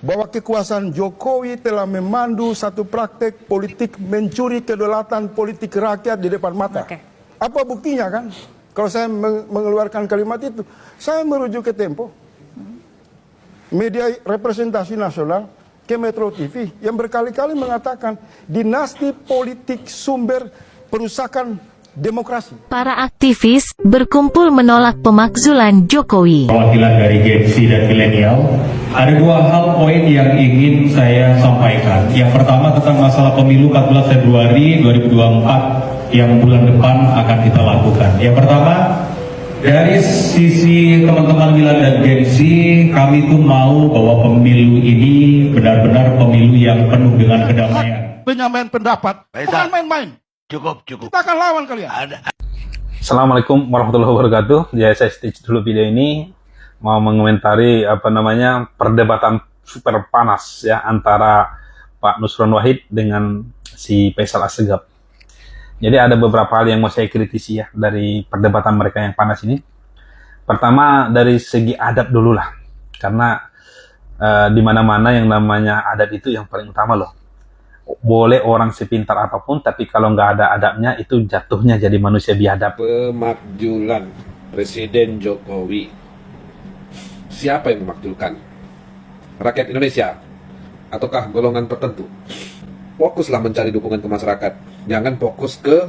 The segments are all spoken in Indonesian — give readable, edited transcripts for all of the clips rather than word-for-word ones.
bahwa kekuasaan Jokowi telah memandu satu praktek politik mencuri kedaulatan politik rakyat di depan mata. Apa buktinya kan? Kalau saya mengeluarkan kalimat itu, saya merujuk ke Tempo, media representasi nasional, ke Metro TV yang berkali-kali mengatakan dinasti politik sumber perusakan demokrasi. Para aktivis berkumpul menolak pemakzulan Jokowi. Perwakilan dari Gen Z dan milenial, ada dua hal poin yang ingin saya sampaikan. Yang pertama tentang masalah pemilu 14 Februari 2024 yang bulan depan akan kita lakukan. Yang pertama, dari sisi teman-teman Milan dan Gen Z, kami tuh mau bahwa pemilu ini benar-benar pemilu yang penuh dengan kedamaian. Penyampaian pendapat, bukan main-main. Cukup. Kita akan lawan kalian. Assalamualaikum warahmatullahi wabarakatuh. Jadi saya stitch dulu video ini mau mengomentari perdebatan super panas ya antara Pak Nusron Wahid dengan si Faisal Assegaf. Jadi ada beberapa hal yang mau saya kritisi ya dari perdebatan mereka yang panas ini. Pertama dari segi adab dulu lah, karena di mana-mana yang namanya adab itu yang paling utama loh. Boleh orang sepintar apapun, tapi kalau nggak ada adabnya itu jatuhnya jadi manusia biadab. Pemakzulan Presiden Jokowi. Siapa yang memakzulkan? Rakyat Indonesia? Ataukah golongan tertentu? Fokuslah mencari dukungan ke masyarakat. Jangan fokus ke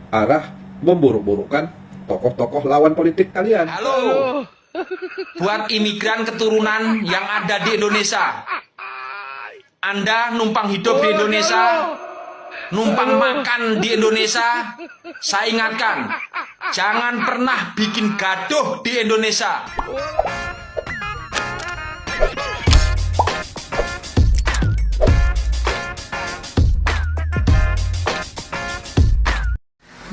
arah memburuk-burukan tokoh-tokoh lawan politik kalian. Halo, buat imigran keturunan yang ada di Indonesia. Anda numpang hidup di Indonesia, numpang makan di Indonesia, saya ingatkan, jangan pernah bikin gaduh di Indonesia.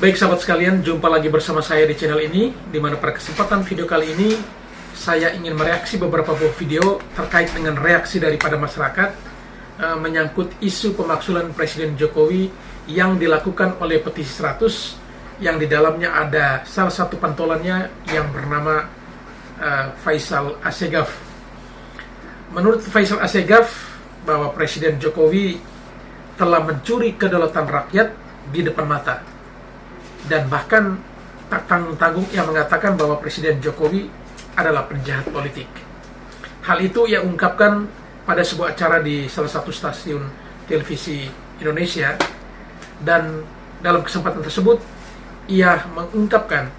Baik sahabat sekalian, jumpa lagi bersama saya di channel ini, di mana pada kesempatan video kali ini, saya ingin mereaksi beberapa buah video terkait dengan reaksi daripada masyarakat menyangkut isu pemakzulan Presiden Jokowi yang dilakukan oleh petisi 100 yang di dalamnya ada salah satu pantolannya yang bernama Faisal Assegaf. Menurut Faisal Assegaf bahwa Presiden Jokowi telah mencuri kedaulatan rakyat di depan mata, dan bahkan tak tanggung-tanggung ia mengatakan bahwa Presiden Jokowi adalah penjahat politik. Hal itu ia ungkapkan pada sebuah acara di salah satu stasiun televisi Indonesia, dan dalam kesempatan tersebut ia mengungkapkan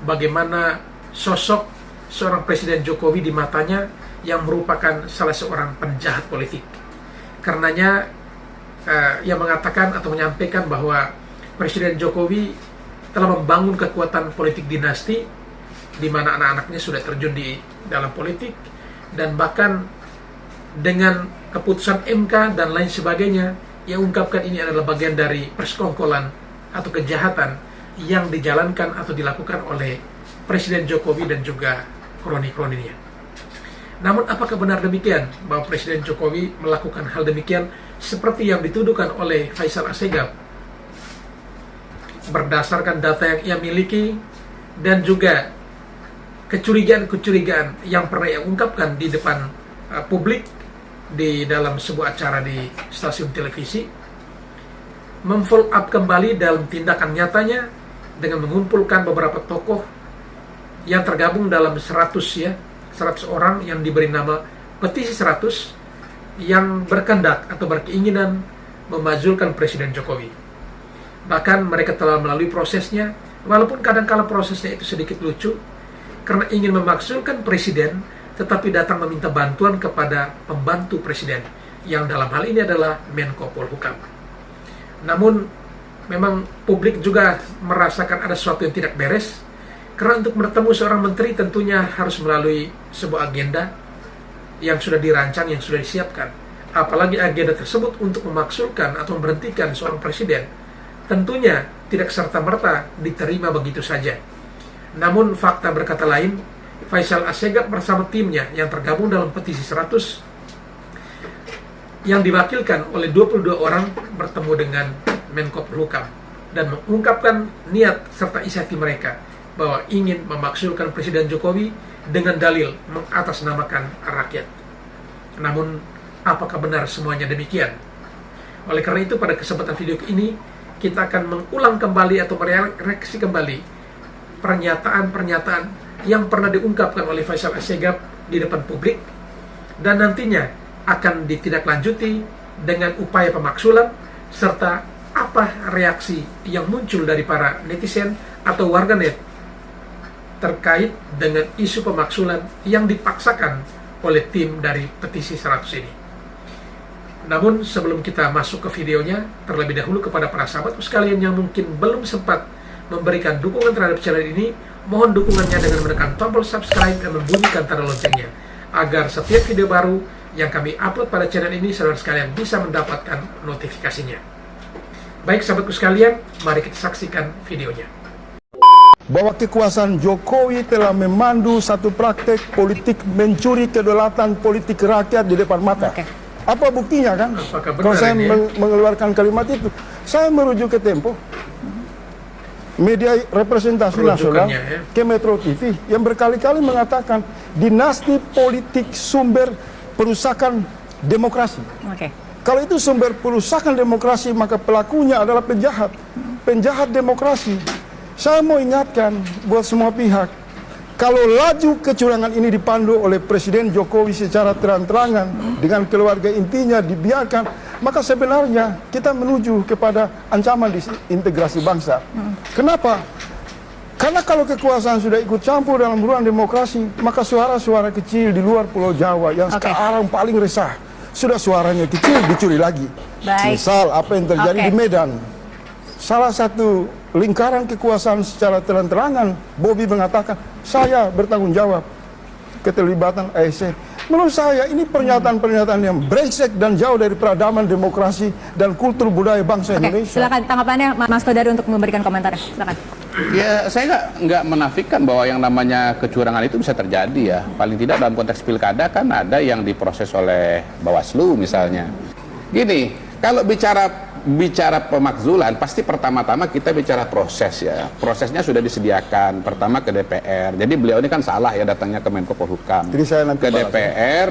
bagaimana sosok seorang Presiden Jokowi di matanya yang merupakan salah seorang penjahat politik. Karenanya ia mengatakan atau menyampaikan bahwa Presiden Jokowi telah membangun kekuatan politik dinasti di mana anak-anaknya sudah terjun di dalam politik, dan bahkan dengan keputusan MK dan lain sebagainya, ia ungkapkan ini adalah bagian dari persekongkolan atau kejahatan yang dijalankan atau dilakukan oleh Presiden Jokowi dan juga kroni-kroninya. Namun apakah benar demikian bahwa Presiden Jokowi melakukan hal demikian seperti yang dituduhkan oleh Faisal Assegaf? Berdasarkan data yang ia miliki dan juga kecurigaan-kecurigaan yang pernah ia ungkapkan di depan publik di dalam sebuah acara di stasiun televisi, memfollow up kembali dalam tindakan nyatanya dengan mengumpulkan beberapa tokoh yang tergabung dalam 100 orang yang diberi nama petisi 100 yang berkehendak atau berkeinginan memajulkan Presiden Jokowi. Bahkan mereka telah melalui prosesnya, walaupun kadang-kala prosesnya itu sedikit lucu, karena ingin memakzulkan Presiden tetapi datang meminta bantuan kepada pembantu Presiden, yang dalam hal ini adalah Menko Polhukam. Namun, memang publik juga merasakan ada sesuatu yang tidak beres, karena untuk bertemu seorang menteri tentunya harus melalui sebuah agenda yang sudah dirancang, yang sudah disiapkan. Apalagi agenda tersebut untuk memakzulkan atau memberhentikan seorang presiden, tentunya tidak serta-merta diterima begitu saja. Namun, fakta berkata lain, Faisal Assegaf bersama timnya yang tergabung dalam petisi 100 yang diwakilkan oleh 22 orang bertemu dengan Menko Polhukam dan mengungkapkan niat serta isi hati mereka bahwa ingin memakzulkan Presiden Jokowi dengan dalil mengatasnamakan rakyat. Namun, apakah benar semuanya demikian? Oleh karena itu, pada kesempatan video ini, kita akan mengulang kembali atau mereaksi kembali pernyataan-pernyataan yang pernah diungkapkan oleh Faisal Assegaf di depan publik, dan nantinya akan ditindaklanjuti dengan upaya pemaksulan, serta apa reaksi yang muncul dari para netizen atau warganet terkait dengan isu pemaksulan yang dipaksakan oleh tim dari petisi 100 ini. Namun sebelum kita masuk ke videonya, terlebih dahulu kepada para sahabatku sekalian yang mungkin belum sempat memberikan dukungan terhadap channel ini, mohon dukungannya dengan menekan tombol subscribe dan membunyikan tanda loncengnya, agar setiap video baru yang kami upload pada channel ini, saudara sekalian bisa mendapatkan notifikasinya. Baik sahabatku sekalian, mari kita saksikan videonya. Bahwa kekuasaan Jokowi telah memandu satu praktek politik mencuri kedaulatan politik rakyat di depan mata. Apa buktinya kan? Apakah benar Kalau saya ini? mengeluarkan kalimat itu, saya merujuk ke Tempo, media representasi nasional, Rujukannya, ya. ke Metro TV yang berkali-kali mengatakan dinasti politik sumber perusakan demokrasi. Kalau itu sumber perusakan demokrasi, maka pelakunya adalah penjahat, penjahat demokrasi. Saya mau ingatkan buat semua pihak, kalau laju kecurangan ini dipandu oleh Presiden Jokowi secara terang-terangan dengan keluarga intinya dibiarkan, maka sebenarnya kita menuju kepada ancaman disintegrasi bangsa. Kenapa? Karena kalau kekuasaan sudah ikut campur dalam ruang demokrasi, maka suara-suara kecil di luar Pulau Jawa yang sekarang paling resah, sudah suaranya kecil dicuri lagi. Misal apa yang terjadi di Medan. Salah satu lingkaran kekuasaan secara terang-terangan, Bobi mengatakan, saya bertanggung jawab keterlibatan ASC. Menurut saya ini pernyataan-pernyataan yang brengsek dan jauh dari peradaban demokrasi dan kultur budaya bangsa Indonesia. Silakan tanggapannya Mas Kodari untuk memberikan komentarnya. Silakan. Ya, saya nggak menafikan bahwa yang namanya kecurangan itu bisa terjadi ya. Paling tidak dalam konteks pilkada kan ada yang diproses oleh Bawaslu misalnya. Gini, kalau bicara pemakzulan, pasti pertama-tama kita bicara proses ya. Prosesnya sudah disediakan, pertama ke DPR. Jadi beliau ini kan salah ya datangnya ke Menko Polhukam. Jadi saya nanti ke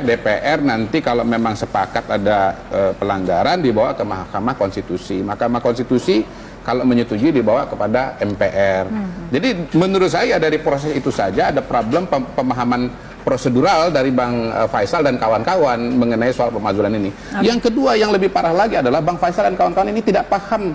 DPR nanti kalau memang sepakat ada pelanggaran dibawa ke Mahkamah Konstitusi. Mahkamah Konstitusi kalau menyetujui dibawa kepada MPR. Jadi menurut saya dari proses itu saja ada problem pemahaman prosedural dari Bang Faisal dan kawan-kawan mengenai soal pemakzulan ini. Yang kedua yang lebih parah lagi adalah Bang Faisal dan kawan-kawan ini tidak paham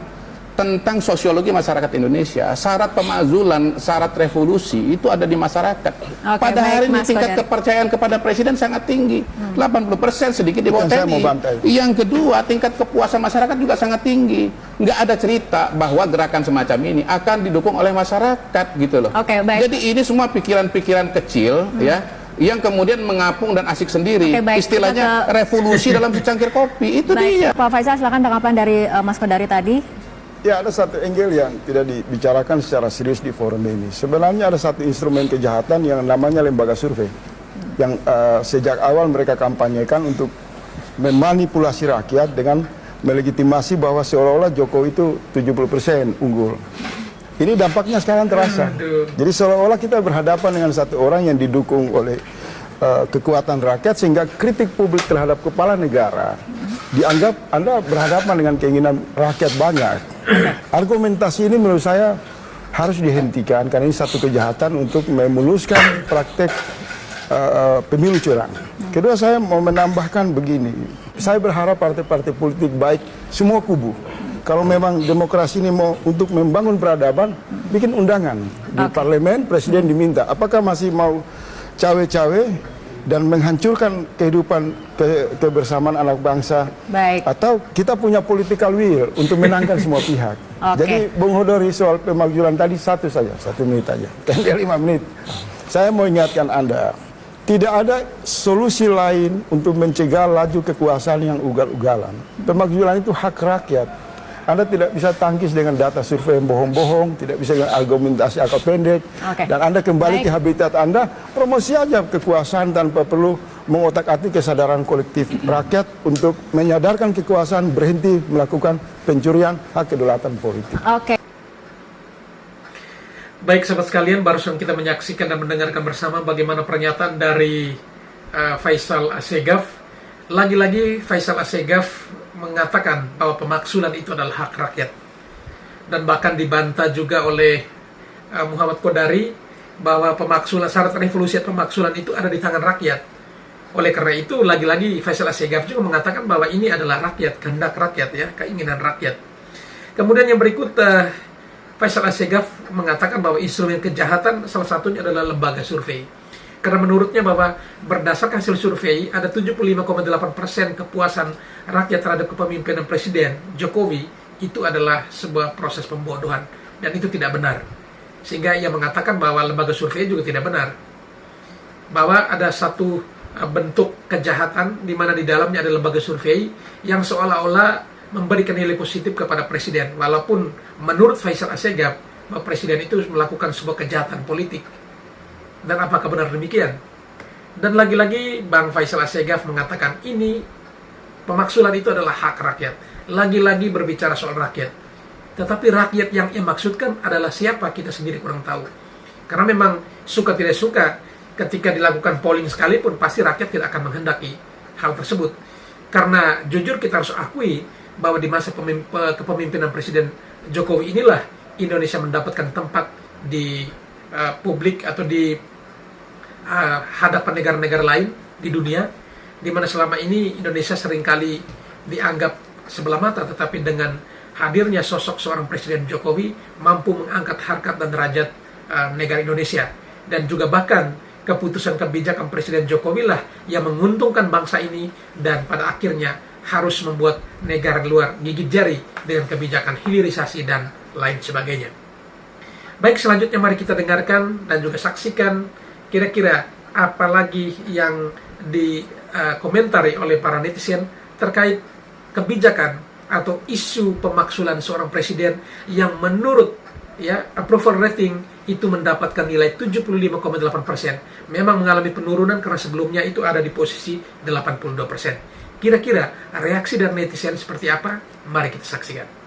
tentang sosiologi masyarakat Indonesia. Syarat pemakzulan, syarat revolusi itu ada di masyarakat. Pada hari ini tingkat kepercayaan kepada presiden sangat tinggi. 80% sedikit di bawah TNI. Yang kedua, tingkat kepuasan masyarakat juga sangat tinggi. Nggak ada cerita bahwa gerakan semacam ini akan didukung oleh masyarakat gitu loh. Jadi ini semua pikiran-pikiran kecil ya, yang kemudian mengapung dan asik sendiri. Istilahnya revolusi dalam secangkir kopi. Itu dia. Pak Faisal, silakan tanggapan dari Mas Kodari tadi. Ya, ada satu angle yang tidak dibicarakan secara serius di forum ini. Sebenarnya ada satu instrumen kejahatan yang namanya lembaga survei. Yang sejak awal mereka kampanyekan untuk memanipulasi rakyat dengan melegitimasi bahwa seolah-olah Jokowi itu 70% unggul. Ini dampaknya sekarang terasa. Jadi seolah-olah kita berhadapan dengan satu orang yang didukung oleh kekuatan rakyat, sehingga kritik publik terhadap kepala negara dianggap Anda berhadapan dengan keinginan rakyat banyak. Argumentasi ini menurut saya harus dihentikan karena ini satu kejahatan untuk memuluskan praktek pemilu curang. Kedua, saya mau menambahkan begini. Saya berharap partai-partai politik baik semua kubu, kalau memang demokrasi ini mau untuk membangun peradaban, bikin undangan di parlemen, presiden diminta. Apakah masih mau cawe-cawe dan menghancurkan kehidupan kebersamaan anak bangsa? Atau kita punya political will untuk menangkan semua pihak? Jadi Bung Hodori soal pemakzulan tadi satu saja, 1 menit aja, tinggal 5 menit. Saya mau ingatkan Anda, tidak ada solusi lain untuk mencegah laju kekuasaan yang ugal-ugalan. Pemakzulan itu hak rakyat. Anda tidak bisa tangkis dengan data survei yang bohong-bohong, tidak bisa dengan argumentasi akal pendek, dan Anda kembali ke habitat Anda, promosi aja kekuasaan tanpa perlu mengotak-atik kesadaran kolektif rakyat untuk menyadarkan kekuasaan berhenti melakukan pencurian hak kedaulatan politik. Baik sahabat sekalian, barusan kita menyaksikan dan mendengarkan bersama bagaimana pernyataan dari Faisal Assegaf Lagi-lagi Faisal Assegaf mengatakan bahwa pemaksulan itu adalah hak rakyat. Dan bahkan dibantah juga oleh Muhammad Kodari bahwa pemaksulan, syarat revolusi pemaksulan itu ada di tangan rakyat. Oleh karena itu, lagi-lagi Faisal Assegaf juga mengatakan bahwa ini adalah rakyat, kehendak rakyat, ya, keinginan rakyat. Kemudian yang berikut, Faisal Assegaf mengatakan bahwa instrumen kejahatan salah satunya adalah lembaga survei. Karena menurutnya bahwa berdasarkan hasil survei ada 75,8% kepuasan rakyat terhadap kepemimpinan Presiden Jokowi itu adalah sebuah proses pembodohan, dan itu tidak benar. Sehingga ia mengatakan bahwa lembaga survei juga tidak benar, bahwa ada satu bentuk kejahatan di mana di dalamnya ada lembaga survei yang seolah-olah memberikan nilai positif kepada Presiden, walaupun menurut Faisal Assegaf bahwa Presiden itu melakukan sebuah kejahatan politik. Dan apakah benar demikian? Dan lagi-lagi Bang Faisal Assegaf mengatakan ini pemaksulan itu adalah hak rakyat. Lagi-lagi berbicara soal rakyat. Tetapi rakyat yang ia maksudkan adalah siapa, kita sendiri kurang tahu. Karena memang suka tidak suka, ketika dilakukan polling sekalipun pasti rakyat tidak akan menghendaki hal tersebut. Karena jujur kita harus akui bahwa di masa kepemimpinan Presiden Jokowi inilah Indonesia mendapatkan tempat di publik atau di hadapan negara-negara lain di dunia, di mana selama ini Indonesia seringkali dianggap sebelah mata, tetapi dengan hadirnya sosok seorang Presiden Jokowi mampu mengangkat harkat dan derajat negara Indonesia. Dan juga bahkan keputusan kebijakan Presiden Jokowi lah yang menguntungkan bangsa ini, dan pada akhirnya harus membuat negara luar gigit jari dengan kebijakan hilirisasi dan lain sebagainya. Baik, selanjutnya mari kita dengarkan dan juga saksikan kira-kira apa lagi yang dikomentari oleh para netizen terkait kebijakan atau isu pemaksulan seorang presiden yang menurut approval rating itu mendapatkan nilai 75,8%. Memang mengalami penurunan karena sebelumnya itu ada di posisi 82%. Kira-kira reaksi dari netizen seperti apa? Mari kita saksikan.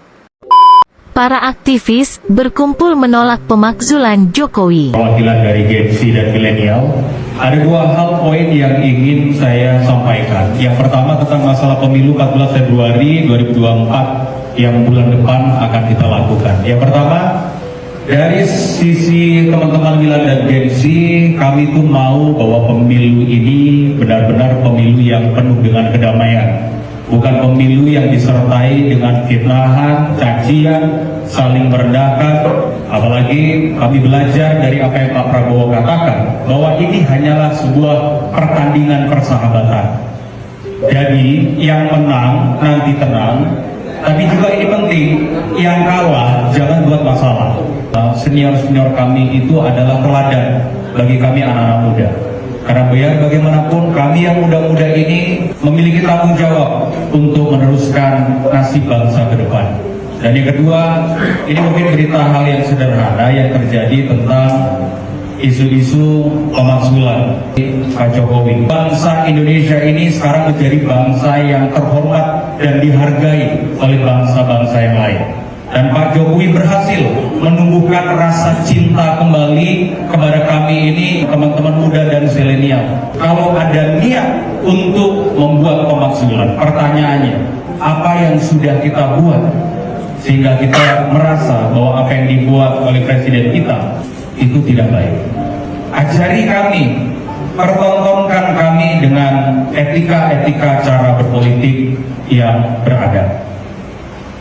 Para aktivis berkumpul menolak pemakzulan Jokowi. Perwakilan dari Gen Z dan milenial, ada dua hal poin yang ingin saya sampaikan. Yang pertama tentang masalah pemilu 14 Februari 2024 yang bulan depan akan kita lakukan. Yang pertama, dari sisi teman-teman Milan dan Gen Z, kami tuh mau bahwa pemilu ini benar-benar pemilu yang penuh dengan kedamaian. Bukan pemilu yang disertai dengan fitnahan, cacian, saling merendahkan. Apalagi kami belajar dari apa yang Pak Prabowo katakan, bahwa ini hanyalah sebuah pertandingan persahabatan. Jadi yang menang nanti tenang, tapi juga ini penting, yang kalah jangan buat masalah. Senior-senior kami itu adalah teladan bagi kami anak-anak muda. Karena biar bagaimanapun kami yang muda-muda ini memiliki tanggung jawab untuk meneruskan nasib bangsa ke depan. Dan yang kedua, ini mungkin berita hal yang sederhana yang terjadi tentang isu-isu pemaksulan Pak Jokowi. Bangsa Indonesia ini sekarang menjadi bangsa yang terhormat dan dihargai oleh bangsa-bangsa yang lain. Dan Pak Jokowi berhasil menumbuhkan rasa cinta kembali kepada kami ini, teman-teman muda dan zilenial. Kalau ada niat untuk membuat pemaksulan, pertanyaannya, apa yang sudah kita buat sehingga kita merasa bahwa apa yang dibuat oleh presiden kita itu tidak baik? Ajari kami, pertontonkan kami dengan etika-etika cara berpolitik yang beradab.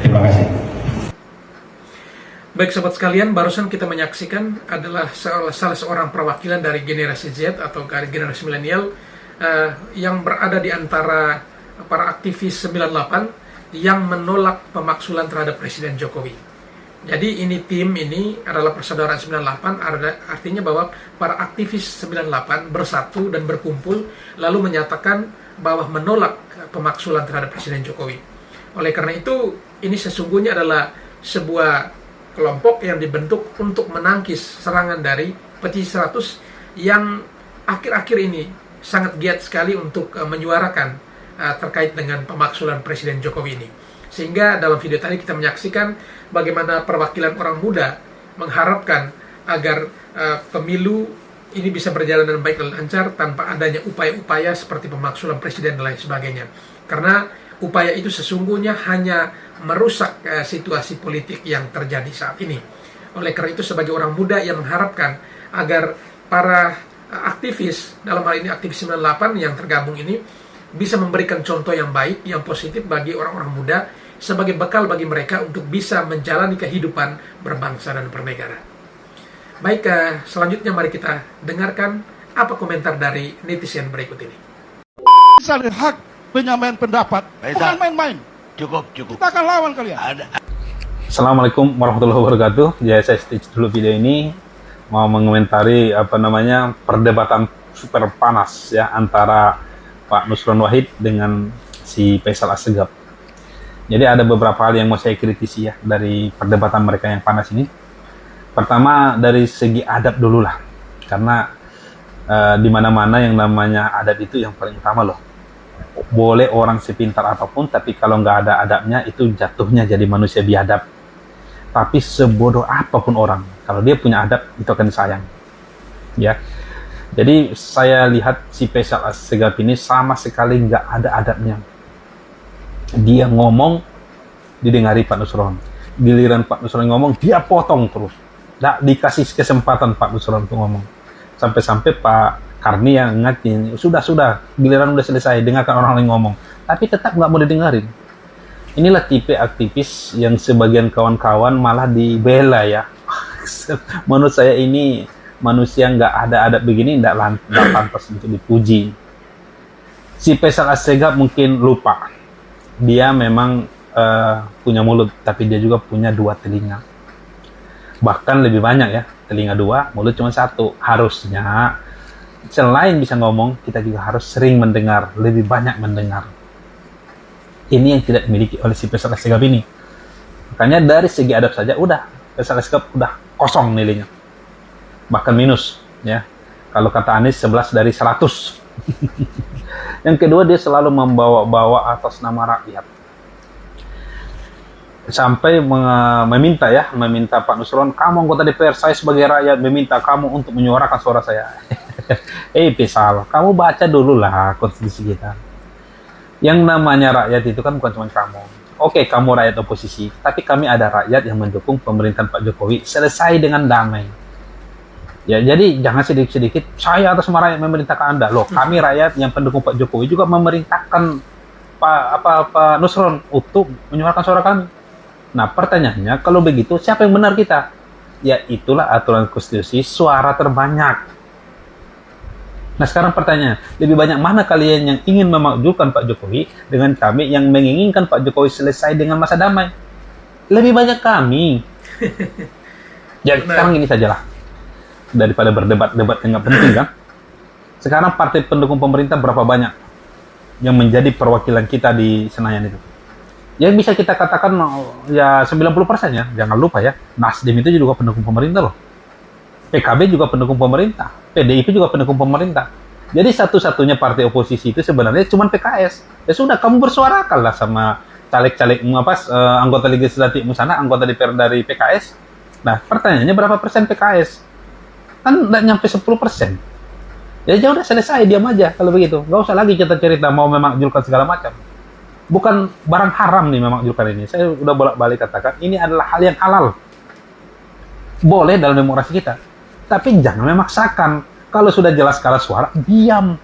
Terima kasih. Baik sahabat sekalian, barusan kita menyaksikan adalah salah seorang perwakilan dari generasi Z atau generasi milenial yang berada di antara para aktivis 98 yang menolak pemaksulan terhadap Presiden Jokowi. Jadi ini tim ini adalah persaudaraan 98, artinya bahwa para aktivis 98 bersatu dan berkumpul lalu menyatakan bahwa menolak pemaksulan terhadap Presiden Jokowi. Oleh karena itu, ini sesungguhnya adalah sebuah kelompok yang dibentuk untuk menangkis serangan dari Petisi 100 yang akhir-akhir ini sangat giat sekali untuk menyuarakan terkait dengan pemaksulan Presiden Jokowi ini. Sehingga dalam video tadi kita menyaksikan bagaimana perwakilan orang muda mengharapkan agar pemilu ini bisa berjalan dengan baik dan lancar tanpa adanya upaya-upaya seperti pemakzulan presiden dan lain sebagainya. Karena upaya itu sesungguhnya hanya merusak situasi politik yang terjadi saat ini. Oleh karena itu sebagai orang muda yang mengharapkan agar para aktivis, dalam hal ini aktivis 98 yang tergabung ini, bisa memberikan contoh yang baik, yang positif bagi orang-orang muda sebagai bekal bagi mereka untuk bisa menjalani kehidupan berbangsa dan bernegara. Baik, selanjutnya mari kita dengarkan apa komentar dari netizen berikut ini. Misalnya hak penyampaian pendapat, bukan main-main. Cukup. Kita akan lawan kalian. Assalamualaikum warahmatullahi wabarakatuh. Ya, saya stage dulu video ini mau mengomentari perdebatan super panas ya antara Pak Nusron Wahid dengan si Faisal Assegaf. Jadi ada beberapa hal yang mau saya kritisi ya dari perdebatan mereka yang panas ini. Pertama dari segi adab dulu lah, karena di mana-mana yang namanya adab itu yang paling utama loh. Boleh orang sepintar apapun, tapi kalau nggak ada adabnya itu jatuhnya jadi manusia biadab. Tapi sebodoh apapun orang, kalau dia punya adab itu akan disayang. Ya, jadi saya lihat si Faisal Assegaf ini sama sekali nggak ada adabnya. Dia ngomong didengari Pak Nusron, giliran Pak Nusron ngomong dia potong terus, nggak dikasih kesempatan Pak Nusron untuk ngomong. Sampai-sampai Pak Karni yang ngatin, sudah, giliran udah selesai, dengarkan orang lain ngomong. Tapi tetap nggak mau didengarin. Inilah tipe aktivis yang sebagian kawan-kawan malah dibela ya. Menurut saya ini manusia nggak ada adab begini, nggak pantas untuk dipuji. Si Faisal Assegaf mungkin lupa. Dia memang punya mulut, tapi dia juga punya 2 telinga. Bahkan lebih banyak ya, telinga 2, mulut cuma 1. Harusnya selain bisa ngomong, kita juga harus sering mendengar, lebih banyak mendengar. Ini yang tidak dimiliki oleh si Faisal Assegaf ini. Makanya dari segi adab saja udah Faisal Assegaf udah kosong nilainya, bahkan minus ya. Kalau kata Anies 11 dari 100. Yang kedua, dia selalu membawa-bawa atas nama rakyat, sampai meminta Pak Nusron, kamu anggota DPR, saya sebagai rakyat meminta kamu untuk menyuarakan suara saya. Faisal, kamu baca dulu lah konstitusi kita. Yang namanya rakyat itu kan bukan cuma kamu. Oke, kamu rakyat oposisi, tapi kami ada rakyat yang mendukung pemerintahan Pak Jokowi selesai dengan damai. Ya, jadi jangan sedikit-sedikit saya atas nama rakyat memerintahkan Anda. Loh, kami rakyat yang pendukung Pak Jokowi juga memerintahkan Pak Nusron untuk menyuarakan suara kami. Nah, pertanyaannya, kalau begitu siapa yang benar kita? Ya, itulah aturan konstitusi suara terbanyak. Nah, sekarang pertanyaan, lebih banyak mana kalian yang ingin memakzulkan Pak Jokowi dengan kami yang menginginkan Pak Jokowi selesai dengan masa damai? Lebih banyak kami. Jadi sekarang ini sajalah, daripada berdebat-debat yang nggak penting kan. Sekarang partai pendukung pemerintah berapa banyak yang menjadi perwakilan kita di Senayan itu? Ya bisa kita katakan ya 90% ya. Jangan lupa ya, Nasdem itu juga pendukung pemerintah loh. PKB juga pendukung pemerintah, PDIP juga pendukung pemerintah. Jadi satu-satunya partai oposisi itu sebenarnya cuma PKS. Ya sudah, kamu bersuarakanlah sama caleg-caleg anggota legislatifmu sana, anggota DPR dari PKS. Nah, pertanyaannya berapa persen PKS? Kan nggak nyampe 10%. Ya udah selesai, diam aja kalau begitu. Nggak usah lagi kita cerita mau memakzulkan segala macam. Bukan barang haram nih memakzulkan ini. Saya udah bolak-balik katakan, ini adalah hal yang halal. Boleh dalam demokrasi kita. Tapi jangan memaksakan. Kalau sudah jelas kalah suara, diam.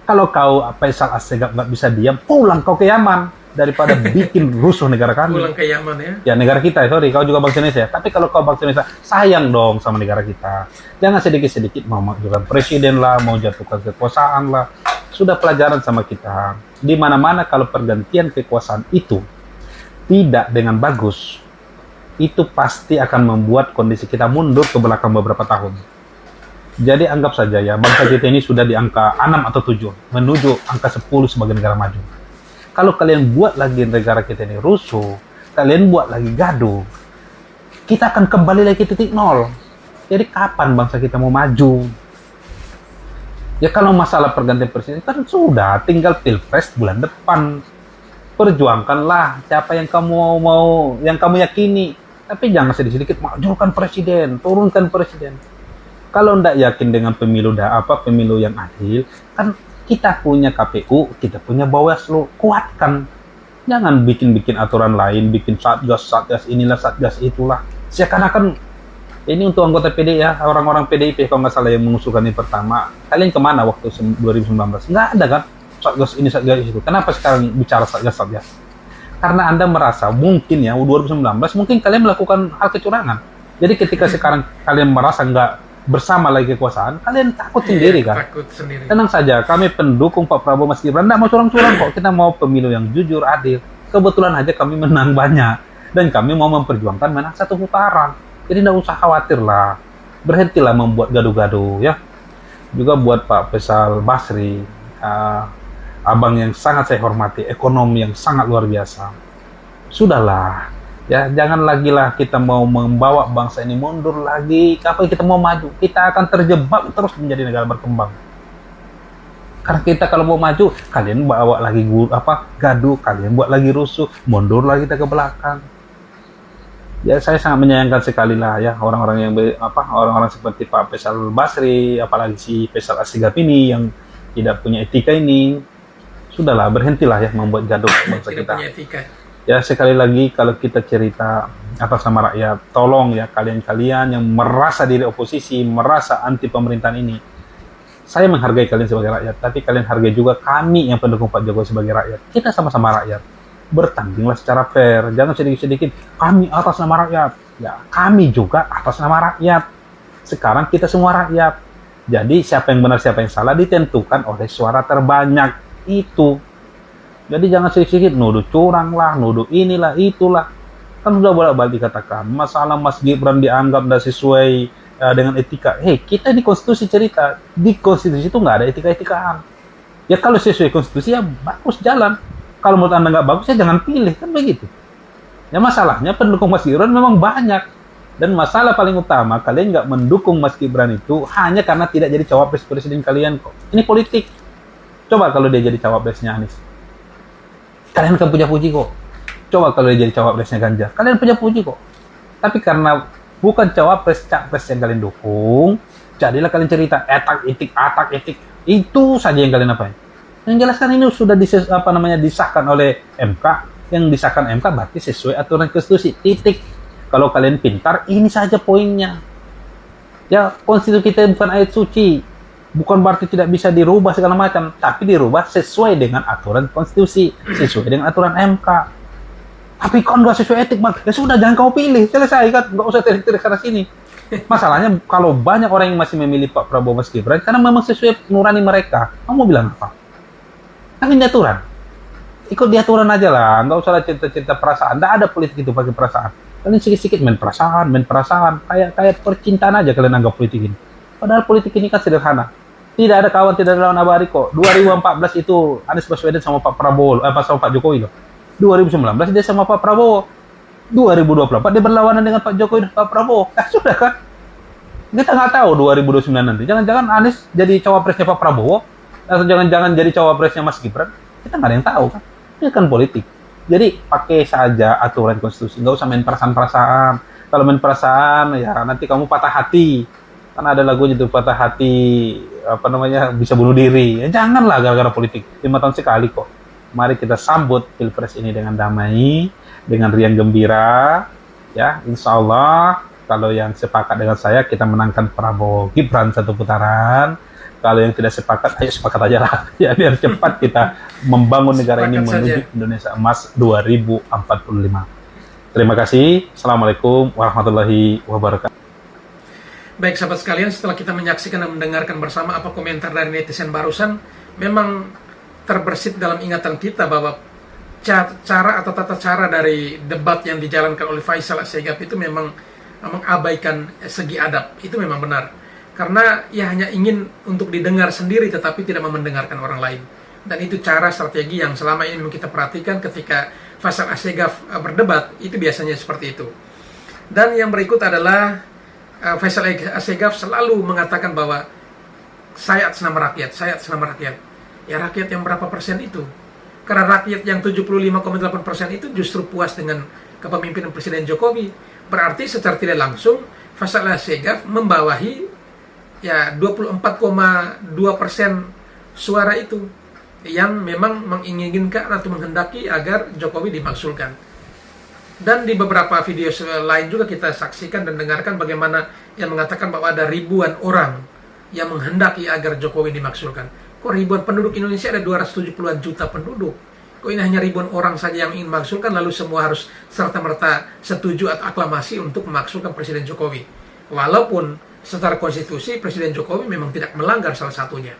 Kalau kau Faisal Assegaf nggak bisa diam, pulang kau ke Yaman daripada bikin rusuh negara kami. Pulang ke Yaman ya? Ya negara kita, sorry, kau juga bangsa Indonesia. Tapi kalau kau bangsa Indonesia, sayang dong sama negara kita. Jangan sedikit-sedikit mau memakzulkan presiden lah, mau jatuhkan kekuasaan lah. Sudah pelajaran sama kita. Di mana-mana kalau pergantian kekuasaan itu tidak dengan bagus, itu pasti akan membuat kondisi kita mundur ke belakang beberapa tahun. Jadi anggap saja ya, bangsa kita ini sudah di angka 6 atau 7, menuju angka 10 sebagai negara maju. Kalau kalian buat lagi negara kita ini rusuh, kalian buat lagi gaduh, kita akan kembali lagi ke titik 0. Jadi kapan bangsa kita mau maju? Ya kalau masalah pergantian presiden, kan sudah, tinggal pilpres bulan depan. Perjuangkanlah siapa yang kamu yang kamu yakini. Tapi jangan sedikit-sedikit makzulkan presiden, turunkan presiden. Kalau ndak yakin dengan pemilu yang adil, kan kita punya KPU, kita punya Bawaslu, kuatkan. Jangan bikin aturan lain, bikin satgas inilah, satgas itulah. Seakan-akan ini untuk anggota PD ya, orang-orang PDIP kalau nggak salah yang mengusulkan ini pertama. Kalian kemana waktu 2019? Nggak ada kan? Satgas ini, satgas itu. Kenapa sekarang bicara satgas? Karena Anda merasa mungkin ya, 2019 mungkin kalian melakukan hal kecurangan. Jadi ketika sekarang kalian merasa nggak bersama lagi kekuasaan, kalian takut sendiri kan? Takut sendiri. Tenang saja, kami pendukung Pak Prabowo Mas Gibran, nggak mau curang-curang kok. Kita mau pemilu yang jujur, adil. Kebetulan aja kami menang banyak. Dan kami mau memperjuangkan menang 1 putaran. Jadi nggak usah khawatir lah. Berhentilah membuat gaduh-gaduh ya. Juga buat Pak Faisal Basri, abang yang sangat saya hormati, ekonomi yang sangat luar biasa. Sudahlah. Ya, jangan lagi lah kita mau membawa bangsa ini mundur lagi. Kapan kita mau maju? Kita akan terjebak terus menjadi negara berkembang. Karena kita kalau mau maju, kalian bawa lagi gaduh, kalian buat lagi rusuh, mundur lagi kita ke belakang. Ya, saya sangat menyayangkan sekali lah ya orang-orang yang orang-orang seperti Pak Faisal Basri, apalagi si Faisal Assegaf ini yang tidak punya etika ini. Sudahlah, berhentilah ya membuat gaduh bangsa Tidak kita. punya etika. Ya, sekali lagi kalau kita cerita atas nama rakyat, tolong ya kalian-kalian yang merasa diri oposisi, merasa anti pemerintahan ini. Saya menghargai kalian sebagai rakyat, tapi kalian hargai juga kami yang pendukung Pak Jokowi sebagai rakyat. Kita sama-sama rakyat. Bertandinglah secara fair, jangan sedikit-sedikit kami atas nama rakyat. Ya, kami juga atas nama rakyat. Sekarang kita semua rakyat. Jadi siapa yang benar, siapa yang salah ditentukan oleh suara terbanyak itu. Jadi jangan sedikit-sedikit nuduh curang lah, nuduh inilah, itulah. Kan sudah bolak-balik dikatakan, masalah Mas Gibran dianggap tidak sesuai dengan etika. Kita di konstitusi cerita, di konstitusi itu nggak ada etika-etikaan. Ya kalau sesuai konstitusi ya bagus jalan. Kalau menurut Anda nggak bagus ya jangan pilih, kan begitu. Ya masalahnya pendukung Mas Gibran memang banyak. Dan masalah paling utama, kalian nggak mendukung Mas Gibran itu hanya karena tidak jadi cawapres presiden kalian kok. Ini politik. Coba kalau dia jadi cawapresnya Anies. Kalian akan puji kok. Coba kalau dia jadi cawapresnya Ganjar, kalian puji kok. Tapi karena bukan capres yang kalian dukung, jadilah kalian cerita atak etik. Itu saja yang kalian apain. Yang jelas kan ini sudah disahkan oleh MK. Yang disahkan MK berarti sesuai aturan konstitusi. Titik. Kalau kalian pintar, ini saja poinnya. Ya, konstitusi kita bukan ayat suci. Bukan berarti tidak bisa dirubah segala macam, tapi dirubah sesuai dengan aturan konstitusi, sesuai dengan aturan MK. Tapi kalau nggak sesuai etik, ya sudah jangan kau pilih, selesai kan, nggak usah terik-terik sana sini. Masalahnya kalau banyak orang yang masih memilih Pak Prabowo Mas Gibran karena memang sesuai nurani mereka, kamu mau bilang apa? Kan ini aturan, ikut di aturan aja lah, nggak usah cerita-cerita perasaan. Nggak ada politik itu pakai perasaan. Kalian sedikit-sedikit main perasaan, kayak percintaan aja kalian anggap politik ini. Padahal politik ini kan sederhana. Tidak ada kawan, tidak ada lawan abadi kok. 2014 itu Anies Baswedan sama Pak Prabowo, sama Pak Jokowi loh. 2019 dia sama Pak Prabowo. 2024 dia berlawanan dengan Pak Jokowi dan Pak Prabowo. Sudah kan? Kita nggak tahu 2029 nanti. Jangan-jangan Anies jadi cawapresnya Pak Prabowo, atau jangan-jangan jadi cawapresnya Mas Gibran. Kita nggak ada yang tahu kan? Ini kan politik. Jadi pakai saja aturan konstitusi. Nggak usah main perasaan-perasaan. Kalau main perasaan ya nanti kamu patah hati. Kan ada lagunya tuh patah hati bisa bunuh diri. Ya janganlah gara-gara politik. 5 tahun sekali kok. Mari kita sambut Pilpres ini dengan damai, dengan riang gembira. Ya, insya Allah kalau yang sepakat dengan saya kita menangkan Prabowo Gibran 1 putaran. Kalau yang tidak sepakat, ayo sepakat aja lah. Ya biar cepat kita membangun negara ini menuju Indonesia Emas 2045. Terima kasih. Assalamualaikum warahmatullahi wabarakatuh. Baik sahabat sekalian, setelah kita menyaksikan dan mendengarkan bersama apa komentar dari netizen barusan, memang terbersit dalam ingatan kita bahwa cara atau tata cara dari debat yang dijalankan oleh Faisal Assegaf itu memang mengabaikan segi adab. Itu memang benar. Karena ia hanya ingin untuk didengar sendiri tetapi tidak mau mendengarkan orang lain. Dan itu cara strategi yang selama ini memang kita perhatikan ketika Faisal Assegaf berdebat, itu biasanya seperti itu. Dan yang berikut adalah Faisal Assegaf selalu mengatakan bahwa saya atas nama rakyat, saya atas nama rakyat. Ya rakyat yang berapa persen itu? Karena rakyat yang 75,8% itu justru puas dengan kepemimpinan Presiden Jokowi. Berarti secara tidak langsung Faisal Assegaf membawahi ya 24,2% suara itu yang memang menginginkan atau menghendaki agar Jokowi dimakzulkan. Dan di beberapa video lain juga kita saksikan dan dengarkan bagaimana yang mengatakan bahwa ada ribuan orang yang menghendaki agar Jokowi dimakzulkan. Kok ribuan penduduk Indonesia, ada 270-an juta penduduk. Kok ini hanya ribuan orang saja yang ingin memakzulkan, lalu semua harus serta-merta setuju atau aklamasi untuk memakzulkan Presiden Jokowi. Walaupun secara konstitusi Presiden Jokowi memang tidak melanggar salah satunya.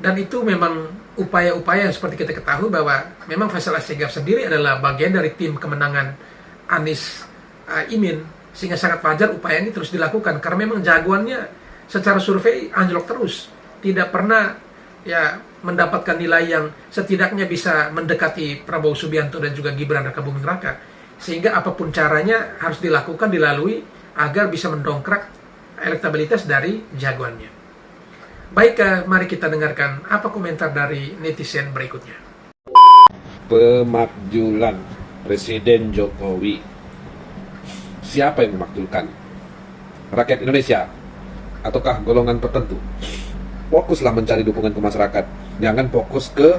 Dan itu memang upaya-upaya yang seperti kita ketahui bahwa memang Faisal Asegaf sendiri adalah bagian dari tim kemenangan Anies Imin, sehingga sangat wajar upaya ini terus dilakukan karena memang jagoannya secara survei anjlok terus, tidak pernah ya mendapatkan nilai yang setidaknya bisa mendekati Prabowo Subianto dan juga Gibran Rakabuming Raka, sehingga apapun caranya harus dilalui agar bisa mendongkrak elektabilitas dari jagoannya. Baik, mari kita dengarkan apa komentar dari netizen berikutnya. Pemakzulan Presiden Jokowi. Siapa yang memakzulkan? Rakyat Indonesia? Ataukah golongan tertentu? Fokuslah mencari dukungan ke masyarakat. Jangan fokus ke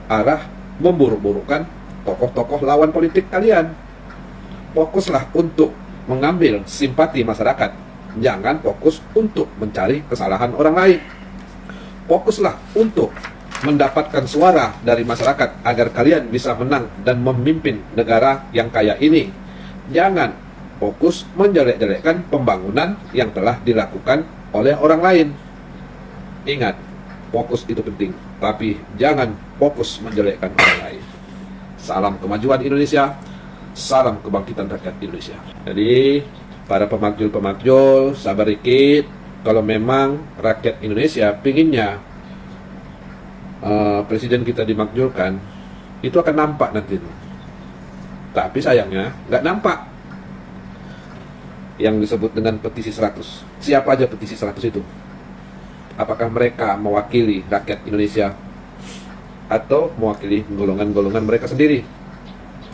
arah memburuk-burukan tokoh-tokoh lawan politik kalian. Fokuslah untuk mengambil simpati masyarakat. Jangan fokus untuk mencari kesalahan orang lain. Fokuslah untuk mendapatkan suara dari masyarakat agar kalian bisa menang dan memimpin negara yang kaya ini. Jangan fokus menjelek-jelekkan pembangunan yang telah dilakukan oleh orang lain. Ingat, fokus itu penting, tapi jangan fokus menjelekkan orang lain. Salam kemajuan Indonesia, salam kebangkitan rakyat Indonesia. Jadi para pemakjul, sabar dikit. Kalau memang rakyat Indonesia pinginnya presiden kita dimakjulkan, itu akan nampak nanti. Tapi sayangnya nggak nampak. Yang disebut dengan petisi 100. Siapa aja petisi 100 itu? Apakah mereka mewakili rakyat Indonesia atau mewakili golongan-golongan mereka sendiri?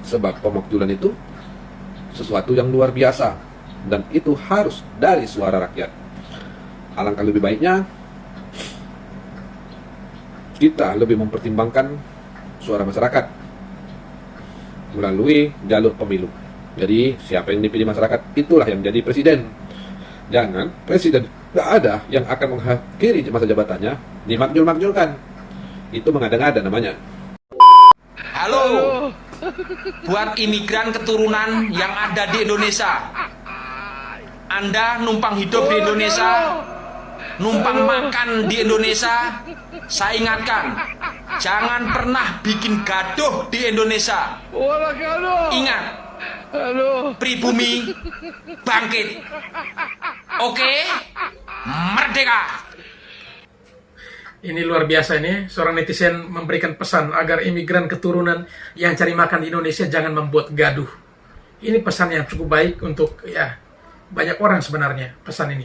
Sebab pemakjulan itu sesuatu yang luar biasa. Dan itu harus dari suara rakyat. Alangkah lebih baiknya kita lebih mempertimbangkan suara masyarakat melalui jalur pemilu. Jadi siapa yang dipilih masyarakat, itulah yang jadi presiden. Jangan presiden nggak ada yang akan mengakhiri masa jabatannya dimakjul-makjulkan. Itu mengada-ngada namanya. Halo, buat imigran keturunan yang ada di Indonesia. Anda numpang hidup di Indonesia, numpang makan di Indonesia, saya ingatkan, jangan pernah bikin gaduh di Indonesia. Ingat, pribumi bangkit. Oke, merdeka. Ini luar biasa ini, seorang netizen memberikan pesan agar imigran keturunan yang cari makan di Indonesia jangan membuat gaduh. Ini pesan yang cukup baik untuk banyak orang sebenarnya pesan ini.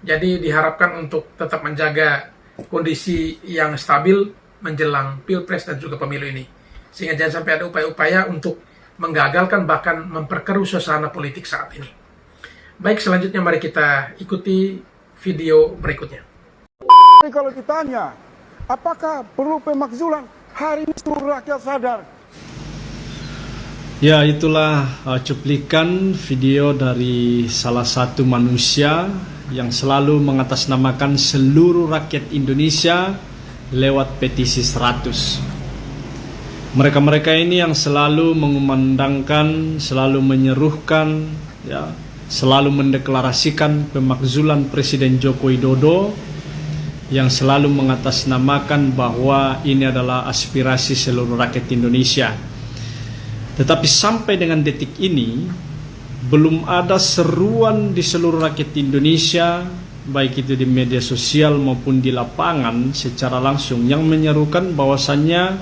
Jadi diharapkan untuk tetap menjaga kondisi yang stabil menjelang Pilpres dan juga pemilu ini. Sehingga jangan sampai ada upaya-upaya untuk menggagalkan bahkan memperkeruh suasana politik saat ini. Baik, selanjutnya mari kita ikuti video berikutnya. Kalau ditanya, apakah perlu pemakzulan? Hari ini seluruh rakyat sadar. Ya, itulah cuplikan video dari salah satu manusia yang selalu mengatasnamakan seluruh rakyat Indonesia lewat petisi 100. Mereka-mereka ini yang selalu mengumandangkan, selalu menyerukan, selalu mendeklarasikan pemakzulan Presiden Joko Widodo, yang selalu mengatasnamakan bahwa ini adalah aspirasi seluruh rakyat Indonesia. Tetapi sampai dengan detik ini belum ada seruan di seluruh rakyat Indonesia, baik itu di media sosial maupun di lapangan secara langsung, yang menyerukan bahwasannya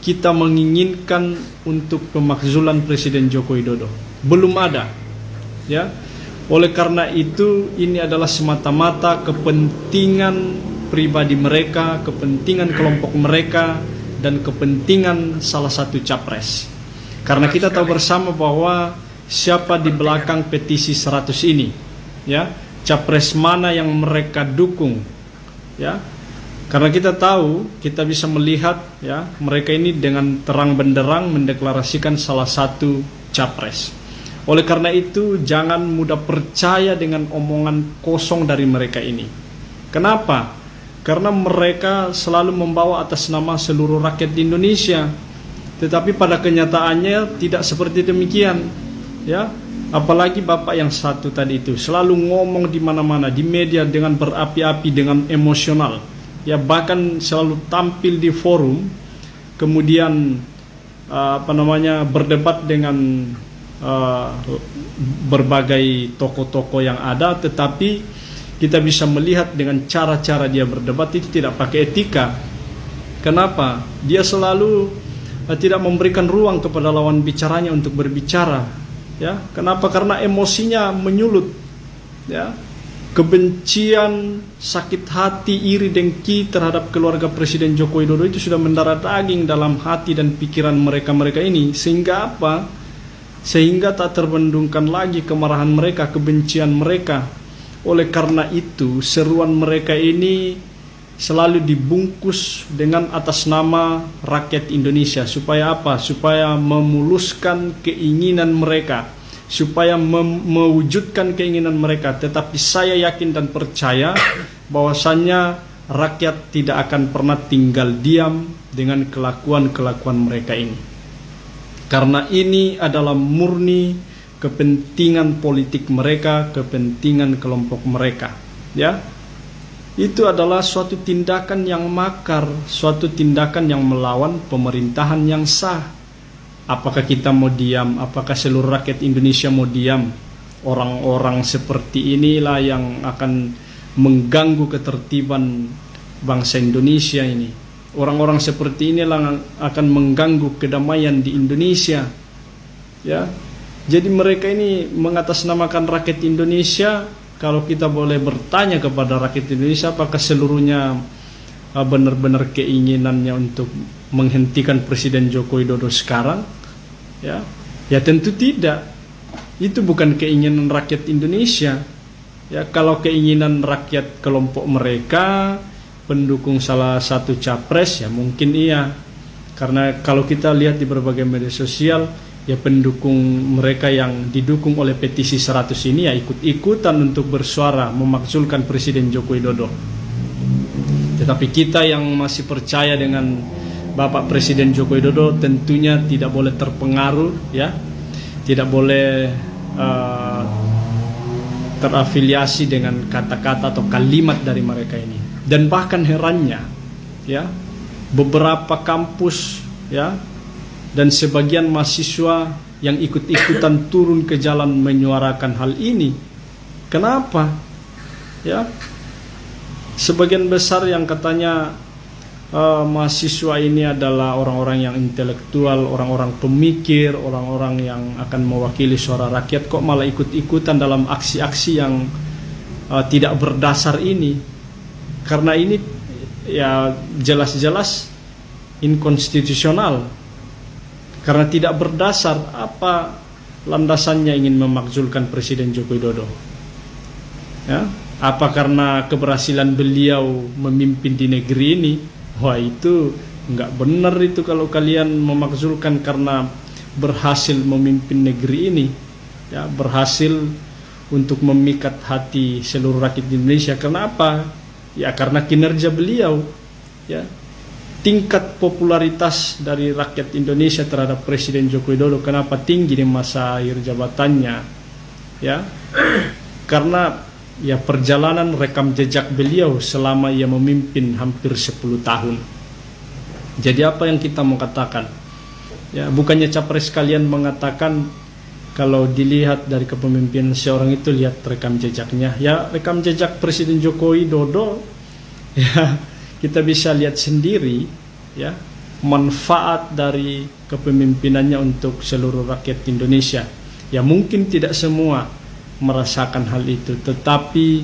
kita menginginkan untuk pemakzulan Presiden Joko Widodo. Belum ada, ya. Oleh karena itu ini adalah semata-mata kepentingan pribadi mereka, kepentingan kelompok mereka, dan kepentingan salah satu capres. Karena kita tahu bersama bahwa siapa di belakang petisi 100 ini, ya, capres mana yang mereka dukung, ya. Karena kita tahu, kita bisa melihat, ya, mereka ini dengan terang benderang mendeklarasikan salah satu capres. Oleh karena itu, jangan mudah percaya dengan omongan kosong dari mereka ini. Kenapa? Karena mereka selalu membawa atas nama seluruh rakyat di Indonesia. Tetapi pada kenyataannya tidak seperti demikian, ya. Apalagi Bapak yang satu tadi itu selalu ngomong di mana-mana, di media dengan berapi-api, dengan emosional, ya, bahkan selalu tampil di forum, kemudian berdebat dengan berbagai tokoh-tokoh yang ada. Tetapi kita bisa melihat dengan cara-cara dia berdebat itu tidak pakai etika. Kenapa? Dia selalu tidak memberikan ruang kepada lawan bicaranya untuk berbicara. Ya, kenapa? Karena emosinya menyulut, ya, kebencian, sakit hati, iri, dengki terhadap keluarga Presiden Joko Widodo itu sudah mendarah daging dalam hati dan pikiran mereka ini. Sehingga apa? Sehingga tak terbendungkan lagi kemarahan mereka, kebencian mereka. Oleh karena itu, seruan mereka ini selalu dibungkus dengan atas nama rakyat Indonesia. Supaya apa? Supaya memuluskan keinginan mereka, supaya mewujudkan keinginan mereka. Tetapi saya yakin dan percaya bahwasannya rakyat tidak akan pernah tinggal diam dengan kelakuan-kelakuan mereka ini. Karena ini adalah murni kepentingan politik mereka, kepentingan kelompok mereka, ya. Itu adalah suatu tindakan yang makar, suatu tindakan yang melawan pemerintahan yang sah. Apakah kita mau diam? Apakah seluruh rakyat Indonesia mau diam? Orang-orang seperti inilah yang akan mengganggu ketertiban bangsa Indonesia ini. Orang-orang seperti inilah yang akan mengganggu kedamaian di Indonesia, ya. Jadi mereka ini mengatasnamakan rakyat Indonesia. Kalau kita boleh bertanya kepada rakyat Indonesia, apakah seluruhnya benar-benar keinginannya untuk menghentikan Presiden Joko Widodo sekarang? Ya, ya tentu tidak. Itu bukan keinginan rakyat Indonesia. Ya, kalau keinginan rakyat kelompok mereka pendukung salah satu capres, ya mungkin iya. Karena kalau kita lihat di berbagai media sosial, ya pendukung mereka yang didukung oleh petisi 100 ini ya ikut-ikutan untuk bersuara memakzulkan Presiden Joko Widodo. Tetapi kita yang masih percaya dengan Bapak Presiden Joko Widodo tentunya tidak boleh terpengaruh, ya, tidak boleh terafiliasi dengan kata-kata atau kalimat dari mereka ini. Dan bahkan herannya, ya, beberapa kampus, ya, dan sebagian mahasiswa yang ikut-ikutan turun ke jalan menyuarakan hal ini. Kenapa? Ya, sebagian besar yang katanya mahasiswa ini adalah orang-orang yang intelektual, orang-orang pemikir, orang-orang yang akan mewakili suara rakyat, kok malah ikut-ikutan dalam aksi-aksi yang tidak berdasar ini. Karena ini ya jelas-jelas inkonstitusional. Karena tidak berdasar. Apa landasannya ingin memakzulkan Presiden Joko Widodo? Ya, apa karena keberhasilan beliau memimpin di negeri ini? Wah, itu nggak benar itu kalau kalian memakzulkan karena berhasil memimpin negeri ini, ya, berhasil untuk memikat hati seluruh rakyat Indonesia. Kenapa? Ya karena kinerja beliau, ya. Tingkat popularitas dari rakyat Indonesia terhadap Presiden Joko Widodo kenapa tinggi di masa akhir jabatannya? Ya, karena ya perjalanan rekam jejak beliau selama ia memimpin hampir 10 tahun. Jadi apa yang kita mau katakan? Ya, bukannya capres kalian mengatakan kalau dilihat dari kepemimpinan seorang itu lihat rekam jejaknya. Ya, rekam jejak Presiden Joko Widodo, ya, kita bisa lihat sendiri, ya, manfaat dari kepemimpinannya untuk seluruh rakyat Indonesia. Ya mungkin tidak semua merasakan hal itu, tetapi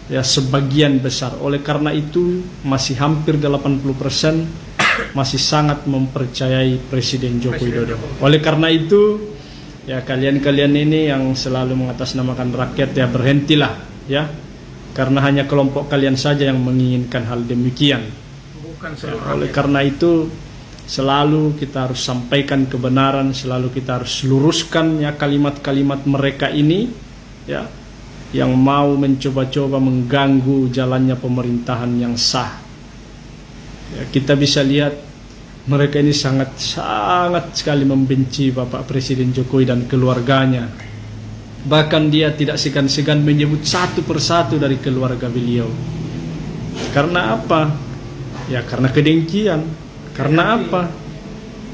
ya sebagian besar. Oleh karena itu masih hampir 80% masih sangat mempercayai Presiden Joko Widodo. Oleh karena itu ya kalian-kalian ini yang selalu mengatasnamakan rakyat, ya berhentilah ya, karena hanya kelompok kalian saja yang menginginkan hal demikian. Bukan Ya, seluruh oleh rakyat. karena itu selalu kita harus sampaikan kebenaran, selalu kita harus luruskan ya kalimat-kalimat mereka ini, ya, yang mau mencoba-coba mengganggu jalannya pemerintahan yang sah. Ya, kita bisa lihat mereka ini sangat sekali membenci Bapak Presiden Jokowi dan keluarganya. Bahkan dia tidak segan-segan menyebut satu persatu dari keluarga beliau. Karena apa? Ya karena kedengkian. Karena apa?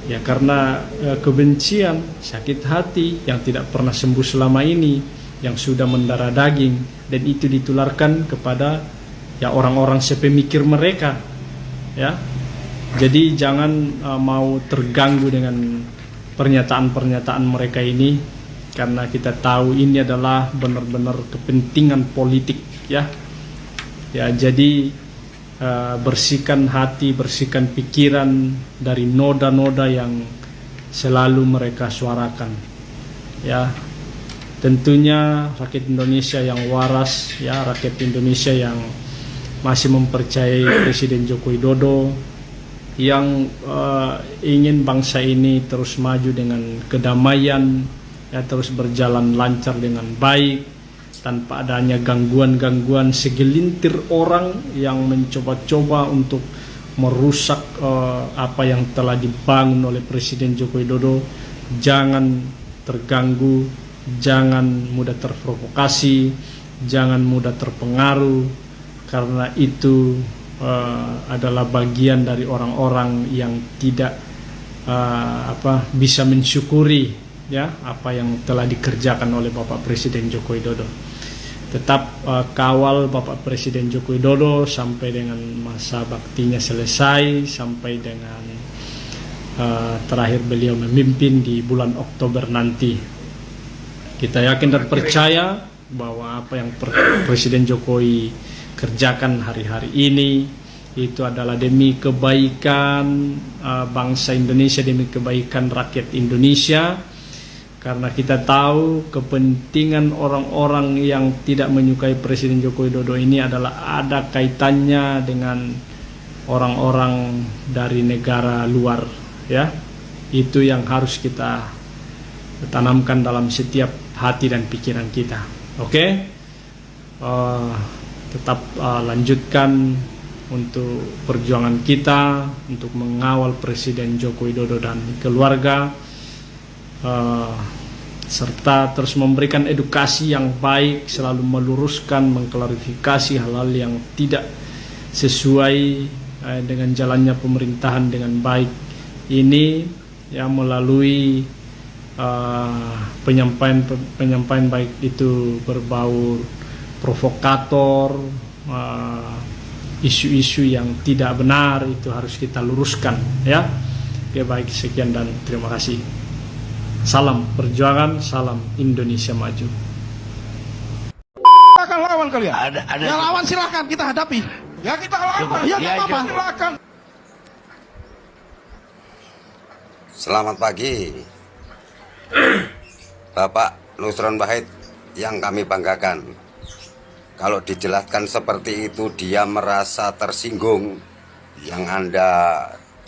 Ya karena kebencian, sakit hati yang tidak pernah sembuh selama ini, yang sudah mendarah daging, dan itu ditularkan kepada ya orang-orang sepemikir mereka. Ya, jadi jangan mau terganggu dengan pernyataan-pernyataan mereka ini, karena kita tahu ini adalah benar-benar kepentingan politik. Ya, jadi bersihkan hati, bersihkan pikiran dari noda-noda yang selalu mereka suarakan. Ya, tentunya rakyat Indonesia yang waras, ya, rakyat Indonesia yang masih mempercayai Presiden Joko Widodo, yang ingin bangsa ini terus maju dengan kedamaian, ya, terus berjalan lancar dengan baik, tanpa adanya gangguan-gangguan segelintir orang yang mencoba-coba untuk merusak apa yang telah dibangun oleh Presiden Joko Widodo. Jangan terganggu, jangan mudah terprovokasi, jangan mudah terpengaruh, karena itu adalah bagian dari orang-orang yang tidak bisa mensyukuri ya apa yang telah dikerjakan oleh Bapak Presiden Joko Widodo. Tetap kawal Bapak Presiden Joko Widodo sampai dengan masa baktinya selesai, sampai dengan terakhir beliau memimpin di bulan Oktober nanti. Kita yakin dan percaya bahwa apa yang Presiden Jokowi kerjakan hari-hari ini itu adalah demi kebaikan bangsa Indonesia, demi kebaikan rakyat Indonesia. Karena kita tahu kepentingan orang-orang yang tidak menyukai Presiden Joko Widodo ini adalah ada kaitannya dengan orang-orang dari negara luar, ya. Itu yang harus kita tanamkan dalam setiap hati dan pikiran kita. Oke? Tetap lanjutkan untuk perjuangan kita untuk mengawal Presiden Joko Widodo dan keluarga, serta terus memberikan edukasi yang baik, selalu meluruskan, mengklarifikasi hal-hal yang tidak sesuai dengan jalannya pemerintahan dengan baik ini, ya, melalui penyampaian baik itu berbau provokator, isu-isu yang tidak benar, itu harus kita luruskan, ya. Oke, baik, sekian dan terima kasih. Salam perjuangan, salam Indonesia maju. Akan lawan kalian. Ya lawan silakan, kita hadapi. Ya kita lawan. Ya nggak apa-apa. Silakan. Selamat pagi, Bapak Nusron Wahid yang kami banggakan. Kalau dijelaskan seperti itu dia merasa tersinggung. Yang Anda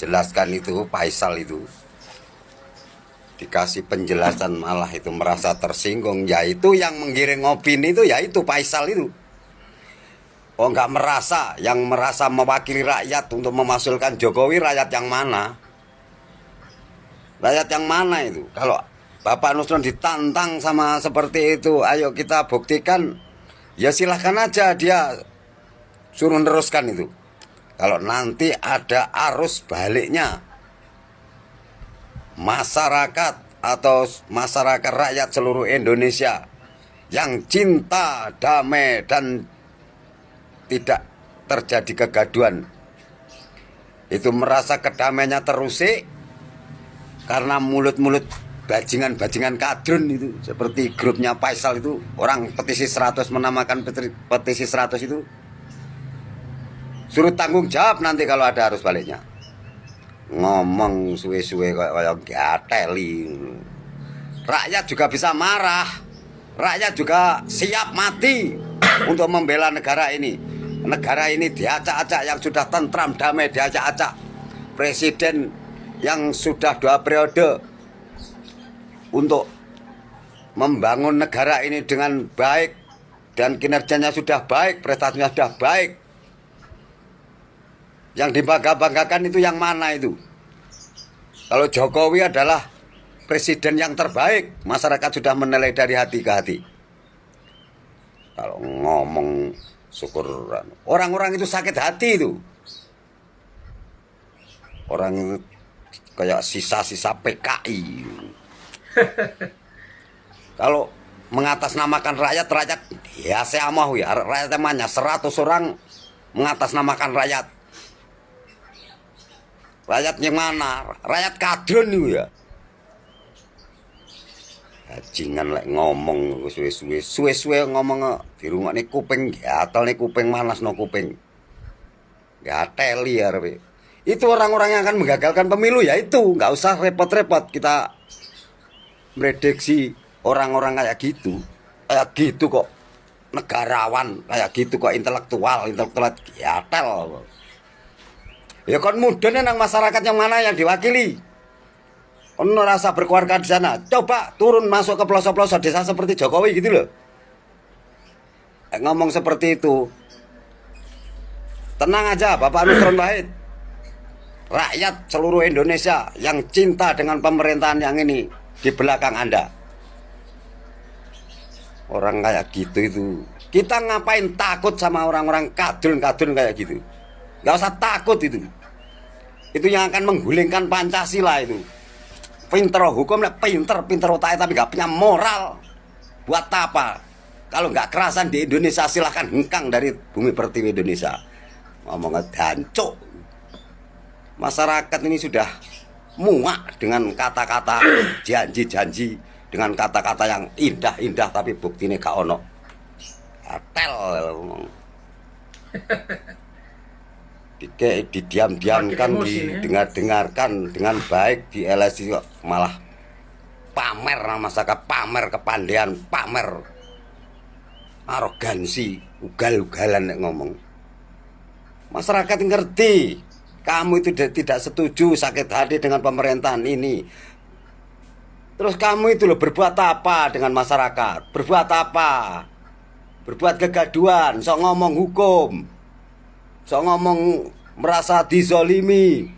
jelaskan itu Faisal itu dikasih penjelasan malah itu merasa tersinggung. Yaitu yang menggiring opini itu yaitu Faisal itu. Oh, nggak merasa, yang merasa mewakili rakyat untuk memasulkan Jokowi, rakyat yang mana? Rakyat yang mana itu? Kalau Bapak Nusron ditantang sama seperti itu, ayo kita buktikan, ya silahkan aja dia suruh neruskan itu. Kalau nanti ada arus baliknya, masyarakat atau masyarakat rakyat seluruh Indonesia yang cinta, damai, dan tidak terjadi kegaduhan, itu merasa kedamaiannya terusik karena mulut-mulut bajingan-bajingan kadrun itu, seperti grupnya Faisal itu, orang petisi 100 menamakan petisi 100 itu, suruh tanggung jawab nanti kalau ada arus baliknya. Ngomong suwe-suwe kayak gateli. Rakyat juga bisa marah, rakyat juga siap mati untuk membela negara ini. Negara ini diacak-acak, yang sudah tentram damai diacak-acak. Presiden yang sudah 2 periode untuk membangun negara ini dengan baik dan kinerjanya sudah baik, prestasinya sudah baik. Yang dibangga-banggakan itu yang mana itu? Kalau Jokowi adalah presiden yang terbaik, masyarakat sudah menilai dari hati ke hati. Kalau ngomong syukur, orang-orang itu sakit hati itu. Orang kayak sisa-sisa PKI. Kalau mengatasnamakan rakyat ya saya mau ya, rakyat emangnya 100 orang mengatasnamakan rakyat. Rakyatnya mana? Rakyat kadrun itu ya. Bajingan lek ngomong suwe-suwe ngomong dirungokne kuping gatel nih kuping manas no kuping. Gateli ya arep. Itu orang-orang yang akan menggagalkan pemilu ya itu, nggak usah repot-repot kita prediksi orang-orang kayak gitu. Kayak gitu kok negarawan, kayak gitu kok intelektual gatel. Ya kon mudahnya nang masyarakat yang mana yang diwakili. Ono rasa berkeluarga di sana. Coba turun masuk ke pelosok-pelosok desa seperti Jokowi gitu loh. Ngomong seperti itu. Tenang aja Bapak Nusron Wahid. Rakyat seluruh Indonesia yang cinta dengan pemerintahan yang ini di belakang Anda. Orang kayak gitu itu. Kita ngapain takut sama orang-orang kadrun-kadrun kayak gitu? Gak usah takut itu. Itu yang akan menggulingkan Pancasila itu. Pinter hukum, pinter otaknya tapi gak punya moral. Buat apa? Kalau nggak kerasan di Indonesia silahkan hengkang dari bumi pertiwi Indonesia. Ngomongnya dancuk. Masyarakat ini sudah muak dengan kata-kata janji-janji, dengan kata-kata yang indah-indah tapi buktinya gak ono. Atel ngomong. Didiam-diamkan, didengar-dengarkan dengan baik di LSI kok malah pamer masyarakat, pamer kepandaian, pamer arogansi, ugal-ugalan nek ngomong. Masyarakat ngerti kamu itu tidak setuju, sakit hati dengan pemerintahan ini. Terus kamu itu loh berbuat apa dengan masyarakat? Berbuat apa? Berbuat kegaduhan, sok ngomong hukum. So ngomong merasa dizolimi,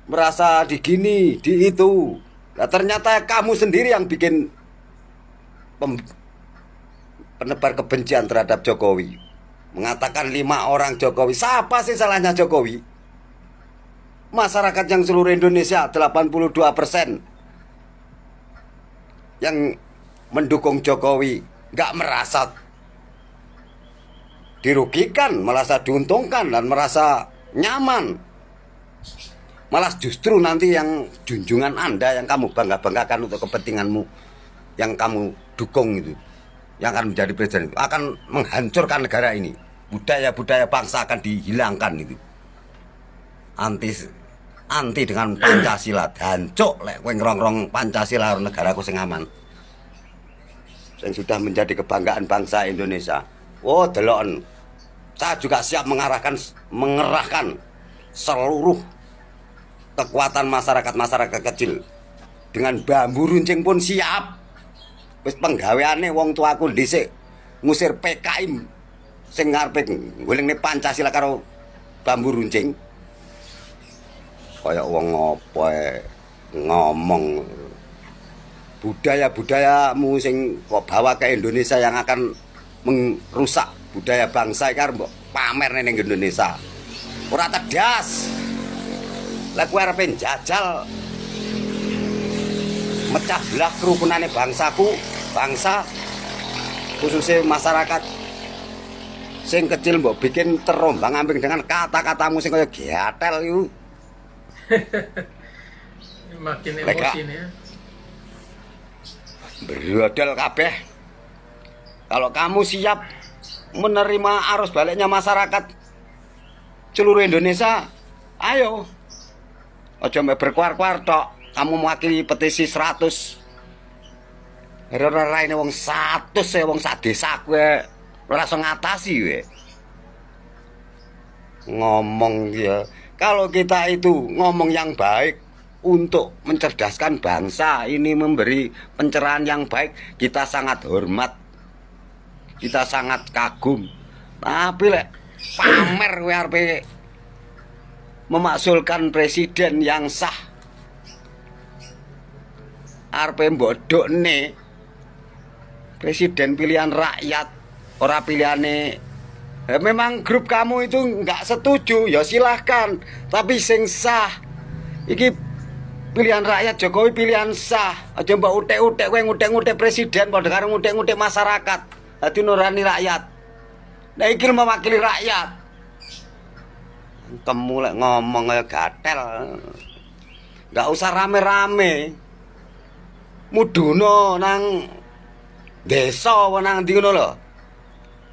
merasa digini, di itu. Nah, ternyata kamu sendiri yang bikin penebar kebencian terhadap Jokowi. Mengatakan 5 orang Jokowi. Siapa sih salahnya Jokowi? Masyarakat yang seluruh Indonesia 82% yang mendukung Jokowi nggak merasa dirugikan, merasa diuntungkan dan merasa nyaman. Malah justru nanti yang junjungan Anda yang kamu bangga-banggakan untuk kepentinganmu yang kamu dukung itu, yang akan menjadi presiden itu akan menghancurkan negara ini. Budaya-budaya bangsa akan dihilangkan itu. Anti dengan Pancasila, dancuk lek kowe ngrong-rong Pancasila negaraku sing aman. Yang sudah menjadi kebanggaan bangsa Indonesia. Oh, deloken. Saya juga siap mengerahkan seluruh kekuatan masyarakat kecil. Dengan bambu runcing pun siap. Wis penggaweane wong tuaku dhisik ngusir PKI sing ngarepe ngulingne Pancasila karo bambu runcing. Kaya wong apa ngomong budaya-budayamu sing kok bawa ke Indonesia yang akan merusak budaya bangsa iki mbok pamer ning Indonesia. Ora tedas. Lek kowe arep njajal mecah belah kerukunane bangsa khususnya masyarakat sing kecil mbok bikin terombang-ambing dengan kata-katamu sing kaya gatel iku. Makin emosi nih ya. Berodol kabeh. Kalau kamu siap menerima arus baliknya masyarakat seluruh Indonesia, ayo. Aja mbek berkuar-kuar tok. Kamu mewakili petisi 100. Ora raine wong 100 wong sak desa kowe langsung ngatasi we. Ngomong ya, kalau kita itu ngomong yang baik untuk mencerdaskan bangsa, ini memberi pencerahan yang baik, kita sangat hormat, kita sangat kagum. Tapi lek pamer we arepe memaksulkan presiden yang sah, arepe mbodokne presiden pilihan rakyat, ora pilihane. Memang grup kamu itu nggak setuju, ya silahkan. Tapi sing sah, iki pilihan rakyat, Jokowi pilihan sah. Aja mbak utek-utek, kowe ngutek-ngutek presiden, padha karo ngutek-ngutek masyarakat. Dadi nurani rakyat. Nah iki mewakili rakyat. Kamu lek ngomong kaya gatel, nggak usah rame-rame. Mudono nang desa nang ndi ngono lho.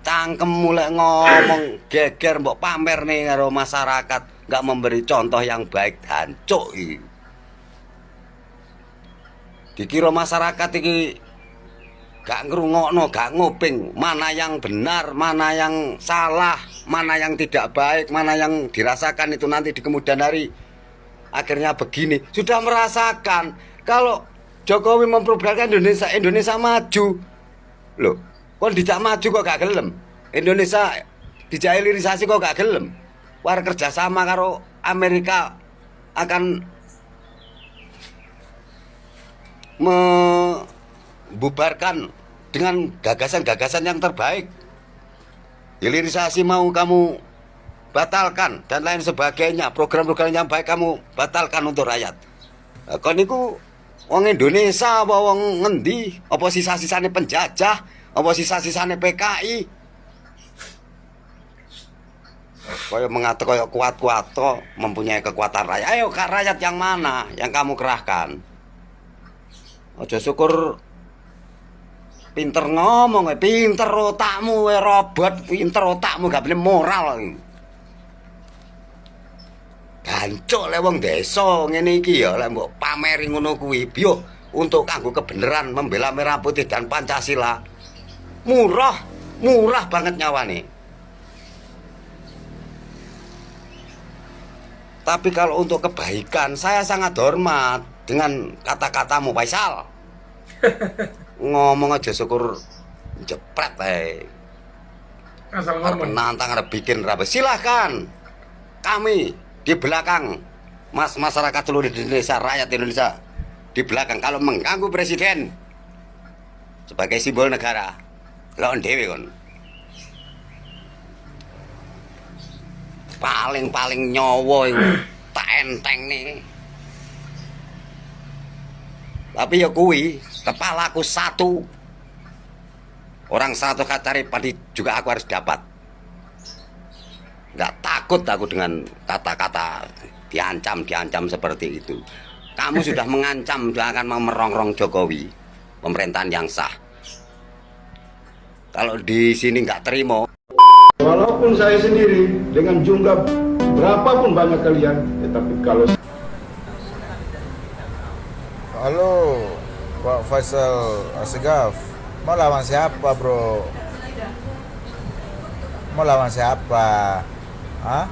Cangkemmu lek ngomong geger mbok pamer nih karo masyarakat, nggak memberi contoh yang baik, hancuk iki. Dikira masyarakat iki gak ngrungokno, gak nguping mana yang benar, mana yang salah, mana yang tidak baik, mana yang dirasakan itu nanti di kemudian hari. Akhirnya begini, sudah merasakan kalau Jokowi memprogramkan Indonesia maju. Loh, kok dijak maju kok gak gelem? Indonesia dijak hilirisasi kok gak gelem? War kerjasama karo Amerika akan membubarkan dengan gagasan-gagasan yang terbaik. Hilirisasi mau kamu batalkan dan lain sebagainya. Program-program yang baik kamu batalkan untuk rakyat. Kon niku wong Indonesia apa wong ngendi? Apa sisa-sisane penjajah? Apa sisa-sisane PKI? Kaya mengata kaya kuat-kuat mempunyai kekuatan rakyat. Ayo rakyat yang mana yang kamu kerahkan? Aja syukur pinter ngomong, pinter otakmu, robot, pinter otakmu gak boleh moral. Gancuk lek wong desa ngene iki ya, lek mbok pameri ngono kuwi biyo untuk kanggo kebenaran membela merah putih dan Pancasila. Murah banget nyawane. Tapi kalau untuk kebaikan, saya sangat hormat dengan kata-katamu, Faisal. Ngomong aja syukur jepret Asal ngomong. Nantang ada bikin rabe. Silahkan kami di belakang masyarakat seluruh Indonesia, rakyat Indonesia di belakang. Kalau mengganggu presiden sebagai simbol negara, lawan dewe kon. Paling nyowo itu tak enteng nih. Tapi ya kuwi kepalaku satu, orang 100 cari padi juga aku harus dapat. Nggak takut aku dengan kata-kata diancam seperti itu. Kamu sudah mengancam akan merongrong Jokowi, pemerintahan yang sah. Kalau di sini nggak terima. Walaupun saya sendiri dengan jumlah berapapun banyak kalian, tetapi kalau halo Pak Faisal Asegaf, mau lawan siapa bro? Mau lawan siapa? Hah?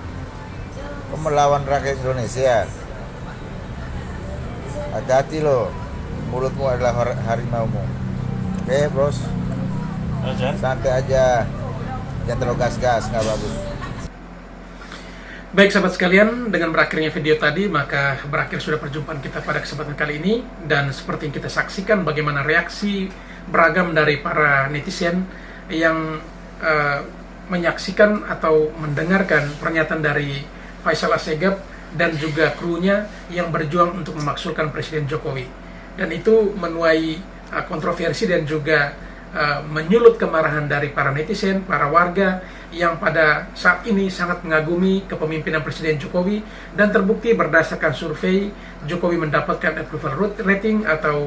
Kamu melawan rakyat Indonesia? Hati-hati loh, mulutmu adalah harimaumu. Oke bros, santai aja, jangan terlalu gas-gas, nggak bagus. Baik sahabat sekalian, dengan berakhirnya video tadi, maka berakhir sudah perjumpaan kita pada kesempatan kali ini. Dan seperti yang kita saksikan bagaimana reaksi beragam dari para netizen yang menyaksikan atau mendengarkan pernyataan dari Faisal Asegaf dan juga krunya yang berjuang untuk memaksulkan Presiden Jokowi. Dan itu menuai kontroversi dan juga menyulut kemarahan dari para netizen, para warga yang pada saat ini sangat mengagumi kepemimpinan Presiden Jokowi, dan terbukti berdasarkan survei Jokowi mendapatkan approval rating atau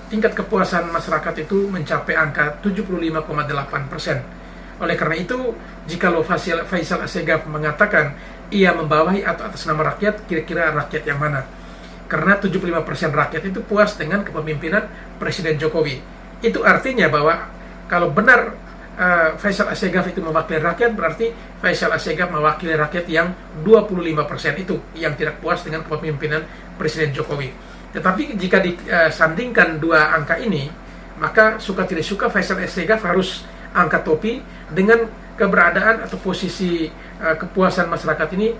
tingkat kepuasan masyarakat itu mencapai angka 75,8%. Oleh karena itu, jikalau Faisal Asegaf mengatakan ia membawahi atau atas nama rakyat, kira-kira rakyat yang mana? Karena 75% rakyat itu puas dengan kepemimpinan Presiden Jokowi. Itu artinya bahwa kalau benar Faisal Assegaf itu mewakili rakyat, berarti Faisal Assegaf mewakili rakyat yang 25% itu yang tidak puas dengan kepemimpinan Presiden Jokowi. Tetapi jika disandingkan dua angka ini, maka suka tidak suka Faisal Assegaf harus angkat topi dengan keberadaan atau posisi kepuasan masyarakat ini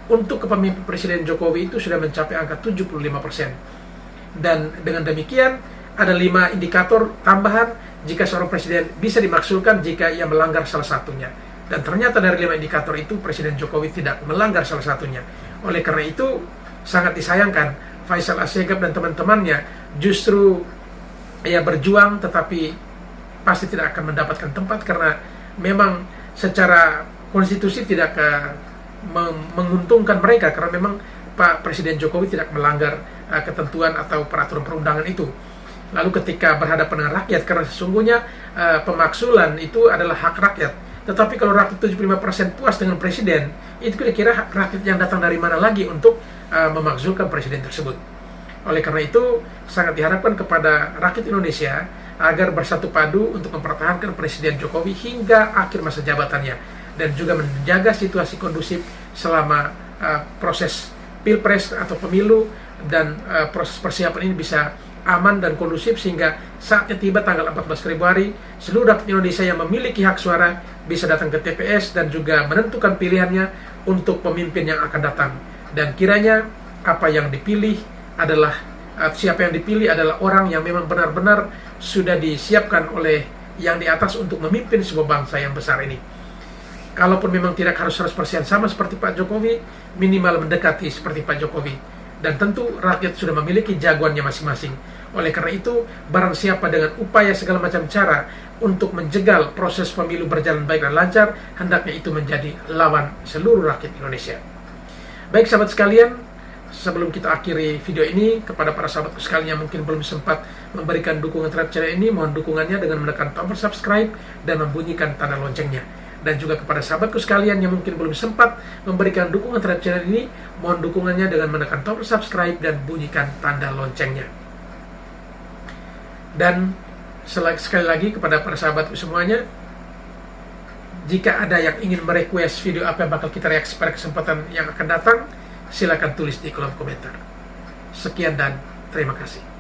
untuk kepemimpinan Presiden Jokowi itu sudah mencapai angka 75%. Dan dengan demikian ada 5 indikator tambahan jika seorang presiden bisa dimaksulkan jika ia melanggar salah satunya. Dan ternyata dari 5 indikator itu Presiden Jokowi tidak melanggar salah satunya. Oleh karena itu sangat disayangkan Faisal Assegaf dan teman-temannya justru ia berjuang tetapi pasti tidak akan mendapatkan tempat karena memang secara konstitusi tidak menguntungkan mereka karena memang Pak Presiden Jokowi tidak melanggar ketentuan atau peraturan perundangan itu. Lalu ketika berhadapan dengan rakyat, karena sesungguhnya pemaksulan itu adalah hak rakyat. Tetapi kalau rakyat 75% puas dengan presiden, itu kira-kira hak rakyat yang datang dari mana lagi untuk memakzulkan presiden tersebut. Oleh karena itu, sangat diharapkan kepada rakyat Indonesia agar bersatu padu untuk mempertahankan Presiden Jokowi hingga akhir masa jabatannya dan juga menjaga situasi kondusif selama proses pilpres atau pemilu dan proses persiapan ini bisa aman dan kondusif sehingga saatnya tiba tanggal 14 Februari seluruh rakyat Indonesia yang memiliki hak suara bisa datang ke TPS dan juga menentukan pilihannya untuk pemimpin yang akan datang. Dan kiranya apa yang dipilih adalah siapa yang dipilih adalah orang yang memang benar-benar sudah disiapkan oleh yang di atas untuk memimpin sebuah bangsa yang besar ini. Kalaupun memang tidak harus 100% sama seperti Pak Jokowi, minimal mendekati seperti Pak Jokowi. Dan tentu rakyat sudah memiliki jagoannya masing-masing. Oleh karena itu, barang siapa dengan upaya segala macam cara untuk menjegal proses pemilu berjalan baik dan lancar, hendaknya itu menjadi lawan seluruh rakyat Indonesia. Baik sahabat sekalian, sebelum kita akhiri video ini, kepada para sahabatku sekalian yang mungkin belum sempat memberikan dukungan terhadap channel ini, mohon dukungannya dengan menekan tombol subscribe dan membunyikan tanda loncengnya. Dan juga kepada sahabatku sekalian yang mungkin belum sempat memberikan dukungan terhadap channel ini, mohon dukungannya dengan menekan tombol subscribe dan bunyikan tanda loncengnya. Dan sekali lagi kepada para sahabatku semuanya, jika ada yang ingin merequest video apa yang bakal kita reaksi pada kesempatan yang akan datang, silakan tulis di kolom komentar. Sekian dan terima kasih.